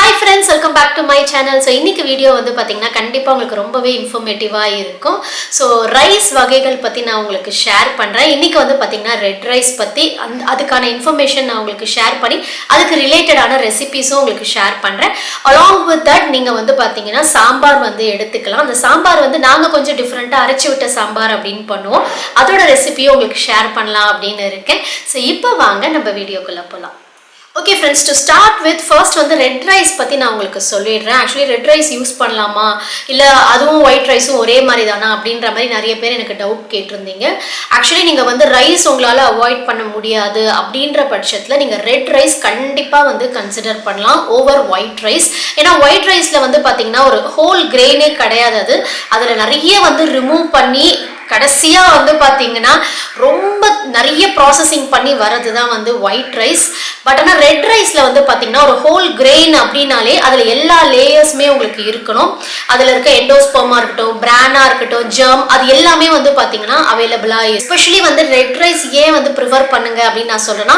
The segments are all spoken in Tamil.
Hi friends, welcome back to my channel. So இன்னைக்கு வீடியோ வந்து பாத்தீங்கன்னா கண்டிப்பா உங்களுக்கு ரொம்பவே இன்ஃபர்மேட்டிவா இருக்கும். So ரைஸ் வகைகள் பத்தி நான் உங்களுக்கு ஷேர் பண்றேன். இன்னைக்கு வந்து பாத்தீங்கன்னா ரெட் ரைஸ் பத்தி அதுக்கான இன்ஃபர்மேஷன் நான் உங்களுக்கு ஷேர் பண்ணி அதுக்கு ரிலேட்டடான ரெசிபீஸும் உங்களுக்கு ஷேர் பண்றேன். Along with that நீங்க வந்து பாத்தீங்கன்னா சாம்பார் வந்து எடுத்துக்கலாம். அந்த சாம்பார் வந்து நாங்க கொஞ்சம் டிஃபரெண்டா அரைச்சு விட்ட சாம்பார் அப்படின்னு பண்ணுவோம். அதோட ரெசிபியும் உங்களுக்கு ஷேர் பண்ணலாம் அப்படின்னு இருக்கேன். So இப்போ வாங்க நம்ம வீடியோக்குள்ள போலாம். Okay friends, to start with first வந்து ரெட் ரைஸ் பத்தி நான் உங்களுக்கு சொல்லிடுறேன். ஆக்சுவலி ரெட் ரைஸ் யூஸ் பண்ணலாமா இல்ல அதுவும் ஒயிட் ரைஸும் ஒரே மாதிரி தானா அப்படின்ற மாதிரி நிறைய பேர் எனக்கு டவுட் கேட்டிருந்தீங்க. ஆக்சுவலி நீங்க வந்து ரைஸ் உங்களால அவாய்ட் பண்ண முடியாது அப்படின்ற பட்சத்துல நீங்க ரெட் ரைஸ் கண்டிப்பா வந்து கன்சிடர் பண்ணலாம் ஓவர் ஒயிட் ரைஸ். ஏன்னா ஒயிட் ரைஸ்ல வந்து பாத்தீங்கன்னா ஒரு ஹோல் கிரெயினே கிடையாது. அதுல நிறைய வந்து ரிமூவ் பண்ணி கடைசியா வந்து பாத்தீங்கன்னா ரொம்ப நிறைய ப்ராசஸிங் பண்ணி வரது தான் வந்து ஒயிட் ரைஸ். பட் ஆனால் ரெட் ரைஸ்ல வந்து பாத்தீங்கன்னா ஒரு ஹோல் கிரெயின் அப்படின்னாலே அதுல எல்லா லேயர்ஸுமே உங்களுக்கு இருக்கணும். அதுல இருக்க எண்டோஸ்பர்மா இருக்கட்டும், பிரானா இருக்கட்டும், ஜெர்ம், அது எல்லாமே வந்து பாத்தீங்கன்னா அவைலபிளா. எஸ்பெஷலி வந்து ரெட் ரைஸ் ஏன் வந்து ப்ரிஃபர் பண்ணுங்க அப்படின்னு நான் சொல்றேன்னா,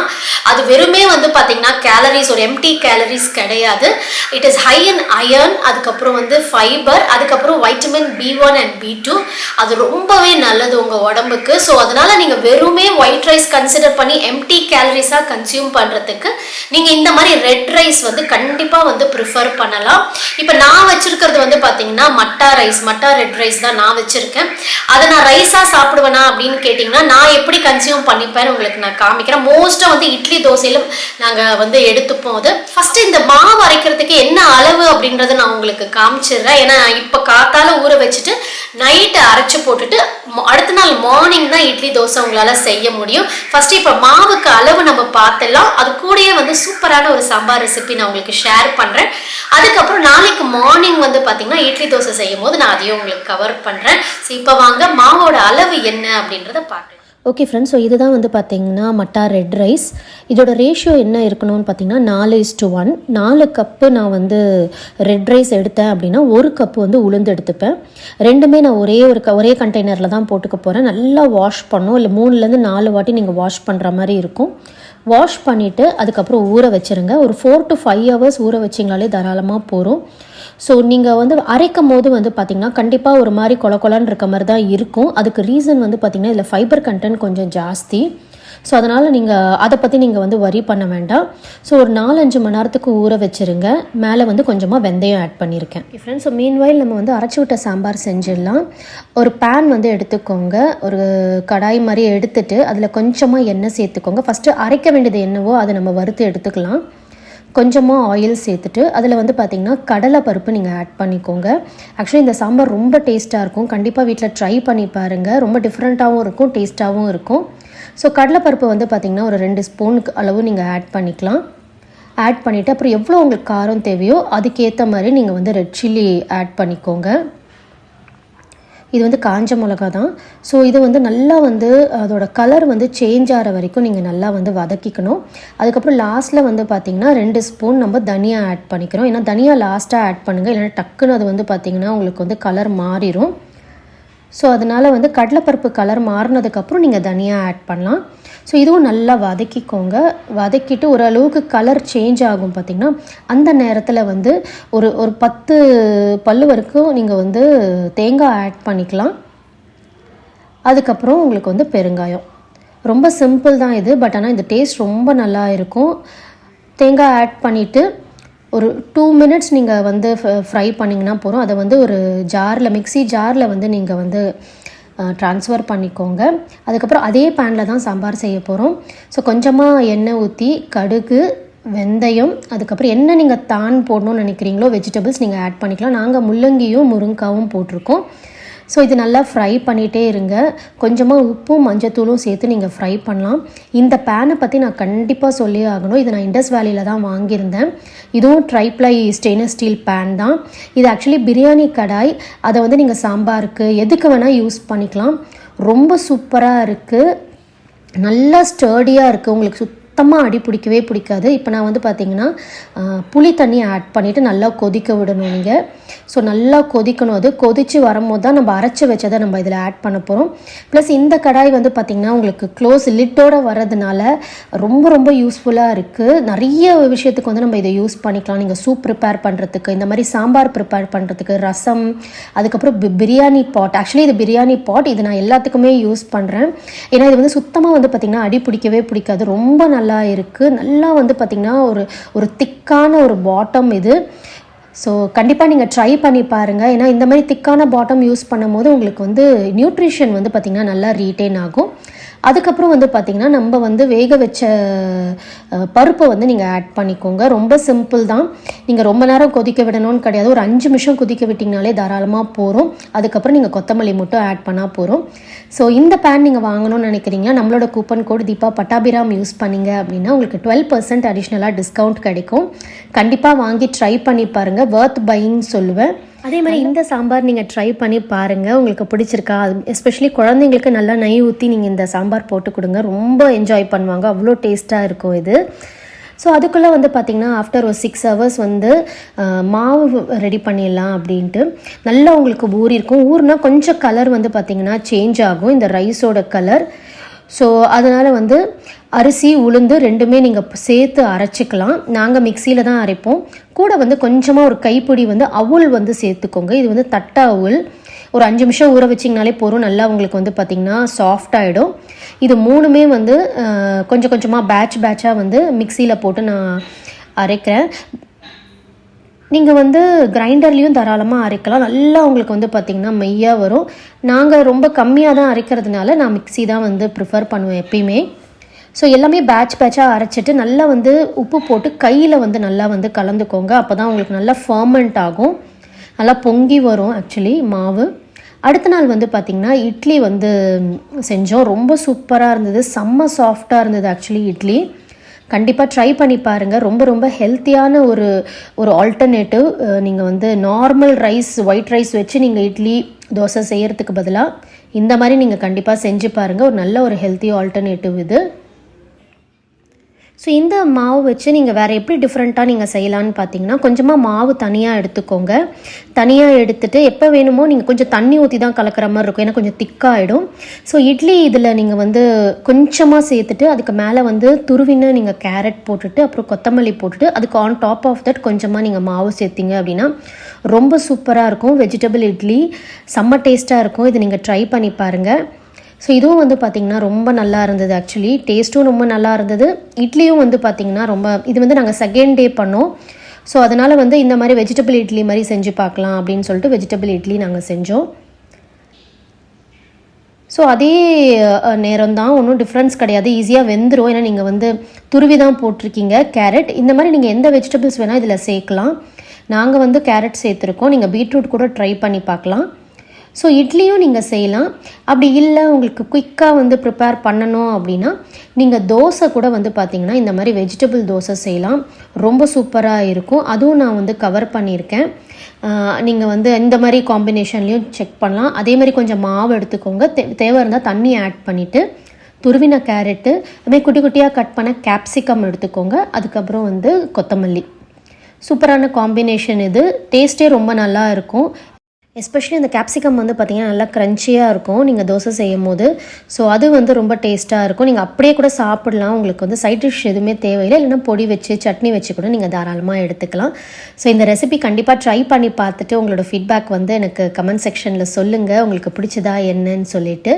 அது வெறுமே வந்து பாத்தீங்கன்னா கேலரிஸ் ஒரு எம்டி கேலரிஸ் கிடையாது. It is high in iron, அதுக்கப்புறம் வந்து ஃபைபர், அதுக்கப்புறம் வைட்டமின் B1 and B2. அது ரொம்பவே நல்லது உங்க உடம்புக்கு. ஸோ அதனால நீங்க வெறுமே ஒயிட் ரைஸ் கன்சிடர் பண்ணி எம்டி கேலரிஸா கன்சியூம் பண்றதுக்கு நீங்க இந்த மாதிரி ரெட் ரைஸ் வந்து கண்டிப்பா வந்து ப்ரிஃபர் பண்ணலாம். இப்போ நான் வச்சிருக்கிறது வந்து பாத்தீங்கன்னா மட்டா ரெட் ரைஸ் தான் நான் வச்சிருக்கேன். அதை நான் ரைஸா சாப்பிடுவேனா அப்படின்னு கேட்டீங்கன்னா நான் எப்படி கன்சியூம் பண்ணிப்பேன்னு உங்களுக்கு நான் காமிக்கிறேன். மோஸ்டா வந்து இட்லி தோசையில நாங்க வந்து எடுத்துப்போம். அது ஃபர்ஸ்ட் இந்த மாவு அரைக்கிறதுக்கு என்ன அளவு அப்படின்றத நான் உங்களுக்கு காமிச்சிடுறேன். ஏன்னா இப்ப காத்தால ஊற வச்சுட்டு நைட்டு அரைச்சு போட்டுட்டு அடுத்த நாள் மார்னிங் தான் இட்லி தோசை உங்களால செய்ய முடியும். ஃபர்ஸ்ட் இப்ப மாவுக்கு அளவு நம்ம பார்த்தலாம். அது கூடயே வந்து சூப்பரான ஒரு சாம்பார் ரெசிபி நான் உங்களுக்கு ஷேர் பண்றேன். அதுக்கப்புறம் நாளைக்கு மார்னிங் வந்து பாத்தீங்கன்னா இட்லி தோசை செய்யும் போது நான் அதையும் உங்களுக்கு கவர் பண்றேன். இப்போ வாங்க மாவோட அளவு என்ன அப்படின்றத பார்க்கலாம். ஓகே ஃப்ரெண்ட்ஸ், ஸோ இதுதான் வந்து பார்த்தீங்கன்னா மட்டா ரெட் ரைஸ். இதோட ரேஷியோ என்ன இருக்கணும்னு பார்த்தீங்கன்னா 4:1. 4 கப்பு நான் வந்து ரெட் ரைஸ் எடுத்தேன் அப்படின்னா 1 கப்பு வந்து உளுந்து எடுத்துப்பேன். ரெண்டுமே நான் ஒரே கண்டெய்னரில் தான் போட்டுக்க போகிறேன். நல்லா வாஷ் பண்ணும். இல்லை 3லேருந்து 4 வாட்டி நீங்கள் வாஷ் பண்ணுற மாதிரி இருக்கும். வாஷ் பண்ணிவிட்டு அதுக்கப்புறம் ஊற வச்சுருங்க. ஒரு 4 to 5 hours ஊற வச்சிங்களாலே தாராளமாக போகும். ஸோ நீங்கள் வந்து அரைக்கும் போது வந்து பார்த்திங்கன்னா கண்டிப்பாக ஒரு மாதிரி கொலன்னு இருக்க மாதிரி தான் இருக்கும். அதுக்கு ரீசன் வந்து பார்த்திங்கன்னா இதில் ஃபைபர் கண்டென்ட் கொஞ்சம் ஜாஸ்தி. ஸோ அதனால் நீங்கள் அதை பற்றி நீங்கள் வந்து வரி பண்ண வேண்டாம். ஸோ ஒரு 4-5 மணி நேரத்துக்கு ஊற வச்சுருங்க. மேலே வந்து கொஞ்சமாக வெந்தயம் ஆட் பண்ணியிருக்கேன். ஃப்ரெண்ட்ஸ், ஸோ மீன்வைல் நம்ம வந்து அரைச்சி விட்ட சாம்பார் செஞ்சிடலாம். ஒரு பேன் வந்து எடுத்துக்கோங்க. ஒரு கடாய் மாதிரி எடுத்துட்டு அதில் கொஞ்சமாக எண்ணெய் சேர்த்துக்கோங்க. ஃபஸ்ட்டு அரைக்க வேண்டியது என்னவோ அதை நம்ம வறுத்து எடுத்துக்கலாம். கொஞ்சமாக ஆயில் சேர்த்துட்டு அதில் வந்து பார்த்திங்கன்னா கடலை பருப்பு நீங்கள் ஆட் பண்ணிக்கோங்க. ஆக்சுவலி இந்த சாம்பார் ரொம்ப டேஸ்ட்டாக இருக்கும். கண்டிப்பாக வீட்டில் ட்ரை பண்ணி பாருங்கள். ரொம்ப டிஃப்ரெண்ட்டாகவும் இருக்கும், டேஸ்ட்டாகவும் இருக்கும். ஸோ கடலைப்பருப்பு வந்து பார்த்திங்கன்னா ஒரு 2 ஸ்பூனுக்கு அளவு நீங்கள் ஆட் பண்ணிக்கலாம். ஆட் பண்ணிவிட்டு அப்புறம் எவ்வளோ உங்களுக்கு காரம் தேவையோ அதுக்கேற்ற மாதிரி நீங்கள் வந்து ரெட் சில்லி ஆட் பண்ணிக்கோங்க. இது வந்து காஞ்ச மிளகா தான். ஸோ இது வந்து நல்லா வந்து அதோட கலர் வந்து சேஞ்ச் ஆகிற வரைக்கும் நீங்கள் நல்லா வந்து வதக்கிக்கணும். அதுக்கப்புறம் லாஸ்ட்டில் வந்து பார்த்திங்கன்னா 2 ஸ்பூன் நம்ம தனியா ஆட் பண்ணிக்கிறோம். ஏன்னா தனியா லாஸ்ட்டாக ஆட் பண்ணுங்கள், இல்லைன்னா டக்குன்னு அது வந்து பார்த்திங்கன்னா உங்களுக்கு வந்து கலர் மாறிடும். ஸோ அதனால் வந்து கடலைப்பருப்பு கலர் மாறினதுக்கப்புறம் நீங்கள் தனியா ஆட் பண்ணலாம். ஸோ இதுவும் நல்லா வதக்கிக்கோங்க. வதக்கிட்டு ஓரளவுக்கு கலர் சேஞ்ச் ஆகும் பார்த்திங்கன்னா அந்த நேரத்தில் வந்து ஒரு 10 பல்லு வரைக்கும் நீங்கள் வந்து தேங்காய் ஆட் பண்ணிக்கலாம். அதுக்கப்புறம் உங்களுக்கு வந்து பெருங்காயம். ரொம்ப சிம்பிள் தான் இது, பட் ஆனால் இந்த டேஸ்ட் ரொம்ப நல்லா இருக்கும். தேங்காய் ஆட் பண்ணிவிட்டு ஒரு 2 minutes நீங்கள் வந்து ஃப்ரை பண்ணிங்கன்னா போகிறோம். அதை வந்து ஒரு மிக்ஸி ஜாரில் வந்து நீங்கள் வந்து ட்ரான்ஸ்ஃபர் பண்ணிக்கோங்க. அதுக்கப்புறம் அதே பேனில் தான் சாம்பார் செய்ய போகிறோம். ஸோ கொஞ்சமாக எண்ணெய் ஊற்றி கடுகு, வெந்தயம், அதுக்கப்புறம் என்ன நீங்கள் போடணும்னு நினைக்கிறீங்களோ வெஜிடபிள்ஸ் நீங்கள் ஆட் பண்ணிக்கலாம். நாங்கள் முள்ளங்கியும் முருங்காவும் போட்டிருக்கோம். ஸோ இது நல்லா ஃப்ரை பண்ணிகிட்டே இருங்க. கொஞ்சமாக உப்பும் மஞ்சத்தூளும் சேர்த்து நீங்கள் ஃப்ரை பண்ணலாம். இந்த பேனை பற்றி நான் கண்டிப்பாக சொல்லி ஆகணும். இது நான் இண்டஸ் வேலியில் தான் வாங்கியிருந்தேன். இதுவும் ட்ரைப்ளை ஸ்டெயின்லெஸ் ஸ்டீல் பேன் தான். இது ஆக்சுவலி பிரியாணி கடாய். அதை வந்து நீங்கள் சாம்பாருக்கு எதுக்கு வேணால் யூஸ் பண்ணிக்கலாம். ரொம்ப சூப்பராக இருக்குது, நல்லா ஸ்டர்டியாக இருக்குது. உங்களுக்கு சுத்தமாக அடி பிடிக்கவே பிடிக்காது. இப்போ நான் வந்து பார்த்திங்கன்னா புளி தண்ணி ஆட் பண்ணிவிட்டு நல்லா கொதிக்க விடணும் நீங்கள். ஸோ நல்லா கொதிக்கணும். அது கொதித்து வரும்போது தான் நம்ம அரைச்சி வச்சதை நம்ம இதில் ஆட் பண்ண போகிறோம். ப்ளஸ் இந்த கடாய் வந்து பார்த்திங்கன்னா உங்களுக்கு க்ளோஸ் லிட்டோடு வரதுனால ரொம்ப ரொம்ப யூஸ்ஃபுல்லாக இருக்குது. நிறைய விஷயத்துக்கு வந்து நம்ம இதை யூஸ் பண்ணிக்கலாம். நீங்கள் சூப் ப்ரிப்பேர் பண்ணுறதுக்கு, இந்த மாதிரி சாம்பார் ப்ரிப்பேர் பண்ணுறதுக்கு, ரசம், அதுக்கப்புறம் பிரியாணி பாட். ஆக்சுவலி இது பிரியாணி பாட், இது நான் எல்லாத்துக்குமே யூஸ் பண்ணுறேன். ஏன்னா இது வந்து சுத்தமாக வந்து பார்த்திங்கன்னா அடி பிடிக்கவே பிடிக்காது. ரொம்ப நல்லா இருக்குது. நல்லா வந்து பார்த்திங்கன்னா ஒரு திக்கான ஒரு பாட்டம் இது. ஸோ கண்டிப்பாக நீங்கள் ட்ரை பண்ணி பாருங்கள். ஏன்னா இந்த மாதிரி திக்கான பாட்டம் யூஸ் பண்ணும் போது உங்களுக்கு வந்து நியூட்ரிஷன் வந்து பார்த்திங்கன்னா நல்லா ரீட்டைன் ஆகும். அதுக்கப்புறம் வந்து பார்த்திங்கன்னா நம்ம வந்து வேக வச்ச பருப்பை வந்து நீங்கள் ஆட் பண்ணிக்கோங்க. ரொம்ப சிம்பிள் தான். நீங்கள் ரொம்ப நேரம் கொதிக்க விடணும்னு கிடையாது. ஒரு 5 நிமிஷம் கொதிக்க விட்டிங்கனாலே தாராளமாக போகிறோம். அதுக்கப்புறம் நீங்கள் கொத்தமல்லி மட்டும் ஆட் பண்ணால் போகிறோம். ஸோ இந்த பேன் நீங்கள் வாங்கணும்னு நினைக்கிறீங்கன்னா நம்மளோட coupon code Deepa Pattabiram use பண்ணிங்க அப்படின்னா உங்களுக்கு 12% அடிஷ்னலாக டிஸ்கவுண்ட் கிடைக்கும். கண்டிப்பாக வாங்கி ட்ரை பண்ணி பாருங்கள். வர்த் பையிங் சொல்லுவேன். அதே மாதிரி இந்த சாம்பார் நீங்கள் ட்ரை பண்ணி பாருங்கள். உங்களுக்கு பிடிச்சிருக்கா? எஸ்பெஷலி குழந்தைங்களுக்கு நல்லா நெய் ஊற்றி நீங்கள் இந்த சாம்பார் போட்டு கொடுங்க. ரொம்ப என்ஜாய் பண்ணுவாங்க. அவ்வளோ டேஸ்ட்டாக இருக்கும் இது. ஸோ அதுக்குள்ளே வந்து பார்த்திங்கன்னா ஆஃப்டர் ஒரு 6 ஹவர்ஸ் வந்து மாவு ரெடி பண்ணிடலாம் அப்படின்ட்டு. நல்லா உங்களுக்கு ஊறி இருக்கும். ஊறுனா கொஞ்சம் கலர் வந்து பார்த்திங்கன்னா சேஞ்ச் ஆகும், இந்த ரைஸோட கலர். ஸோ அதனால் வந்து அரிசி உளுந்து ரெண்டுமே நீங்கள் சேர்த்து அரைச்சிக்கலாம். நாங்கள் மிக்சியில் தான் அரைப்போம். கூட வந்து கொஞ்சமாக ஒரு கைப்பிடி வந்து அவுள் வந்து சேர்த்துக்கோங்க. இது வந்து தட்டை அவுள். ஒரு 5 நிமிஷம் ஊற வச்சிங்கனாலே போதும். நல்லா உங்களுக்கு வந்து பார்த்திங்கன்னா சாஃப்ட் ஆகிடும். இது மூணுமே வந்து கொஞ்சம் கொஞ்சமாக பேட்சாக வந்து மிக்சியில் போட்டு நான் அரைக்கிறேன். நீங்கள் வந்து கிரைண்டர்லேயும் தாராளமாக அரைக்கலாம். நல்லா உங்களுக்கு வந்து பார்த்திங்கன்னா மையாக வரும். நாங்கள் ரொம்ப கம்மியாக தான் அரைக்கிறதுனால நான் மிக்சி தான் வந்து ப்ரிஃபர் பண்ணுவேன் எப்பயுமே. ஸோ எல்லாமே பேட்சாக அரைச்சிட்டு நல்லா வந்து உப்பு போட்டு கையில் வந்து நல்லா வந்து கலந்துக்கோங்க. அப்போ தான் உங்களுக்கு நல்லா ஃபர்மெண்ட் ஆகும், நல்லா பொங்கி வரும் ஆக்சுவலி மாவு. அடுத்த நாள் வந்து பார்த்திங்கன்னா இட்லி வந்து செஞ்சோம். ரொம்ப சூப்பராக இருந்தது. செம்ம சாஃப்டாக இருந்தது ஆக்சுவலி இட்லி. கண்டிப்பாக ட்ரை பண்ணி பாருங்கள். ரொம்ப ரொம்ப ஹெல்த்தியான ஒரு ஆல்டர்னேட்டிவ். நீங்கள் வந்து நார்மல் ரைஸ், ஒயிட் ரைஸ் வச்சு நீங்கள் இட்லி தோசை செய்கிறதுக்கு பதிலாக இந்த மாதிரி நீங்கள் கண்டிப்பாக செஞ்சு பாருங்கள். ஒரு நல்ல ஒரு ஹெல்த்தி ஆல்டர்னேட்டிவ் இது. ஸோ இந்த மாவு வச்சு நீங்கள் வேறு எப்படி டிஃப்ரெண்ட்டாக நீங்கள் செய்யலான்னு பார்த்தீங்கன்னா, கொஞ்சமாக மாவு தனியாக எடுத்துக்கோங்க. தனியாக எடுத்துகிட்டு எப்போ வேணுமோ நீங்கள் கொஞ்சம் தண்ணி ஊற்றி தான் கலக்கிற மாதிரி இருக்கும், ஏன்னா கொஞ்சம் திக்காகிடும். ஸோ இட்லி இதில் நீங்கள் வந்து கொஞ்சமாக சேர்த்துட்டு அதுக்கு மேலே வந்து துருவின நீங்கள் கேரட் போட்டுட்டு அப்புறம் கொத்தமல்லி போட்டுட்டு அதுக்கு ஆன் டாப் ஆஃப் தட் கொஞ்சமாக நீங்கள் மாவு சேர்த்திங்க அப்படின்னா ரொம்ப சூப்பராக இருக்கும். வெஜிடபிள் இட்லி செம்ம டேஸ்ட்டாக இருக்கும். இது நீங்கள் ட்ரை பண்ணி பாருங்கள். ஸோ இதுவும் வந்து பார்த்திங்கன்னா ரொம்ப நல்லா இருந்தது. ஆக்சுவலி டேஸ்ட்டும் ரொம்ப நல்லா இருந்தது. இட்லியும் வந்து பார்த்திங்கன்னா ரொம்ப, இது வந்து நாங்கள் செகண்ட் டே பண்ணோம். ஸோ அதனால் வந்து இந்த மாதிரி வெஜிடபிள் இட்லி மாதிரி செஞ்சு பார்க்கலாம் அப்படின்னு சொல்லிட்டு வெஜிடபிள் இட்லி நாங்கள் செஞ்சோம். ஸோ அதே நேரம் தான், ஒன்றும் டிஃப்ரென்ஸ் கிடையாது. ஈஸியாக வெந்துடும். ஏன்னா நீங்கள் வந்து துருவி தான் போட்டிருக்கீங்க கேரட். இந்த மாதிரி நீங்கள் எந்த வெஜிடபிள்ஸ் வேணால் இதில் சேர்க்கலாம். நாங்கள் வந்து கேரட் சேர்த்துருக்கோம். நீங்கள் பீட்ரூட் கூட ட்ரை பண்ணி பார்க்கலாம். ஸோ இட்லியும் நீங்கள் செய்யலாம். அப்படி இல்லை உங்களுக்கு குயிக்காக வந்து ப்ரிப்பேர் பண்ணணும் அப்படின்னா நீங்கள் தோசை கூட வந்து பார்த்திங்கன்னா இந்த மாதிரி வெஜிடபிள் தோசை செய்யலாம். ரொம்ப சூப்பராக இருக்கும். அதுவும் நான் வந்து கவர் பண்ணியிருக்கேன். நீங்கள் வந்து இந்த மாதிரி காம்பினேஷன்லேயும் செக் பண்ணலாம். அதே மாதிரி கொஞ்சம் மாவு எடுத்துக்கோங்க. தேவை இருந்தால் தண்ணி ஆட் பண்ணிவிட்டு துருவின கேரட்டு, அதுமாதிரி குட்டி குட்டியாக கட் பண்ண கேப்சிகம் எடுத்துக்கோங்க. அதுக்கப்புறம் வந்து கொத்தமல்லி. சூப்பரான காம்பினேஷன் இது. டேஸ்ட்டே ரொம்ப நல்லா இருக்கும். எஸ்பெஷலி அந்த கேப்சிகம் வந்து பார்த்திங்கன்னா நல்லா க்ரன்ச்சியாக இருக்கும் நீங்கள் தோசை செய்யும் போது. ஸோ அது வந்து ரொம்ப டேஸ்ட்டாக இருக்கும். நீங்கள் அப்படியே கூட சாப்பிடலாம். உங்களுக்கு வந்து சைட் டிஷ் எதுவுமே தேவையில்லை. இல்லைன்னா பொடி வச்சு சட்னி வச்சு கூட நீங்கள் தாராளமாக எடுத்துக்கலாம். ஸோ இந்த ரெசிபி கண்டிப்பாக ட்ரை பண்ணி பார்த்துட்டு உங்களோட ஃபீட்பேக் வந்து எனக்கு கமெண்ட் செக்ஷனில் சொல்லுங்கள். உங்களுக்கு பிடிச்சதா என்னன்னு சொல்லிட்டு.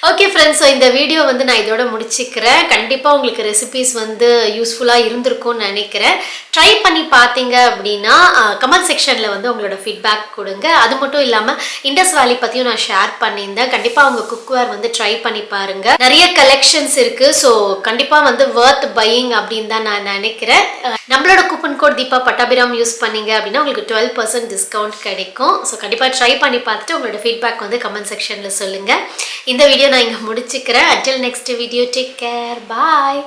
ஓகே ஃப்ரெண்ட்ஸ், ஸோ இந்த வீடியோ வந்து நான் இதோட முடிச்சுக்கிறேன். கண்டிப்பாக உங்களுக்கு ரெசிபீஸ் வந்து யூஸ்ஃபுல்லாக இருந்திருக்கும்னு நினைக்கிறேன். ட்ரை பண்ணி பார்த்தீங்க அப்படின்னா கமெண்ட் செக்ஷனில் வந்து உங்களோட ஃபீட்பேக் கொடுங்க. அது மட்டும் இல்லாமல் இண்டஸ் வேலி பற்றியும் நான் ஷேர் பண்ணியிருந்தேன். கண்டிப்பாக அவங்க குக்வேர் வந்து ட்ரை பண்ணி பாருங்கள். நிறைய கலெக்ஷன்ஸ் இருக்குது. ஸோ கண்டிப்பாக வந்து வர்த் பையிங் அப்படின்னு தான் நான் நினைக்கிறேன். நம்மளோட coupon code Deepa Pattabiram use பண்ணீங்க அப்படின்னா உங்களுக்கு 12% டிஸ்கவுண்ட் கிடைக்கும். ஸோ கண்டிப்பாக ட்ரை பண்ணி பார்த்துட்டு உங்களோட ஃபீட்பேக் வந்து கமெண்ட் செக்ஷனில் சொல்லுங்கள். இந்த வீடியோ நான் இங்கே முடிச்சுக்கிறேன். until next video, take care, bye.